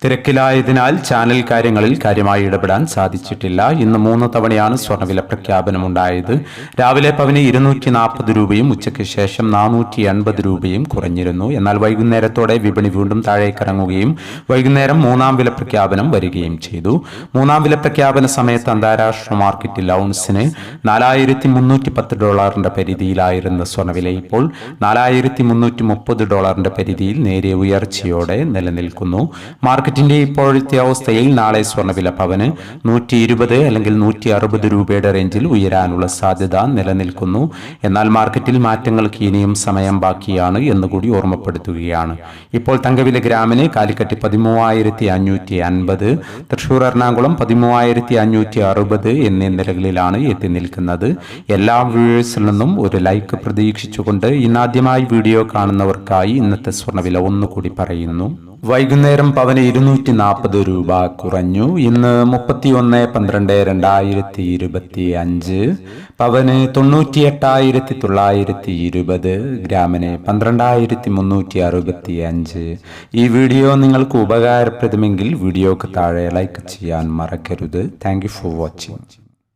തിരക്കിലായതിനാൽ channel കാര്യങ്ങളിൽ കാര്യമായി ഇടപെടാൻ സാധിച്ചിട്ടില്ല. ഇന്ന് 3 തവണയാണ് സ്വർണ്ണവില പ്രഖ്യാപനമുണ്ടായത്. രാവിലെ പവന് 240 രൂപയും ഉച്ചയ്ക്ക് ശേഷം 480 രൂപയും കുറഞ്ഞിരുന്നു. എന്നാൽ വൈകുന്നേരത്തോടെ വിപണി വീണ്ടും താഴേക്കിറങ്ങുകയും വൈകുന്നേരം 3-ാം വില പ്രഖ്യാപനം വരികയും ചെയ്തു. 3-ാം വില പ്രഖ്യാപന സമയത്ത് അന്താരാഷ്ട്ര മാർക്കറ്റിൽ ഔൺസിന് $4,310 പരിധിയിലായിരുന്ന സ്വർണ്ണവില ഇപ്പോൾ $4,330 പരിധിയിൽ നേരിയ ഉയർച്ചയോടെ നിലനിൽക്കുന്നു. മാർക്കറ്റിന്റെ ഇപ്പോഴത്തെ അവസ്ഥയിൽ നാളെ സ്വർണ്ണവില പവന് 120 അല്ലെങ്കിൽ 160 രൂപയുടെ റേഞ്ചിൽ ഉയരാനുള്ള സാധ്യത നിലനിൽക്കുന്നു. എന്നാൽ മാർക്കറ്റിൽ മാറ്റങ്ങൾക്ക് ഇനിയും സമയം ബാക്കിയാണ് എന്നുകൂടി ഓർമ്മപ്പെടുത്തുകയാണ്. ഇപ്പോൾ തങ്കവില ഗ്രാമിന് കാലിക്കറ്റ് 13,550, തൃശൂർ എറണാകുളം 13,560 എന്നീ നിലകളിലാണ് എത്തി നിൽക്കുന്നത്. എല്ലാ വ്യൂവേഴ്സിൽ നിന്നും ഒരു ലൈക്ക് പ്രതീക്ഷിച്ചുകൊണ്ട് ഇന്നാദ്യമായി വീഡിയോ കാണുന്നവർക്കായി ഇന്നത്തെ സ്വർണ്ണവില ഒന്നുകൂടി പറയുന്നു. വൈകുന്നേരം പവന് 240 രൂപ കുറഞ്ഞു. ഇന്ന് 31/12/2025. പവന് 98,920, ഗ്രാമിന് 12,365. ഈ വീഡിയോ നിങ്ങൾക്ക് ഉപകാരപ്രദമെങ്കിൽ വീഡിയോക്ക് താഴെ ലൈക്ക് ചെയ്യാൻ മറക്കരുത്. Thank you for watching.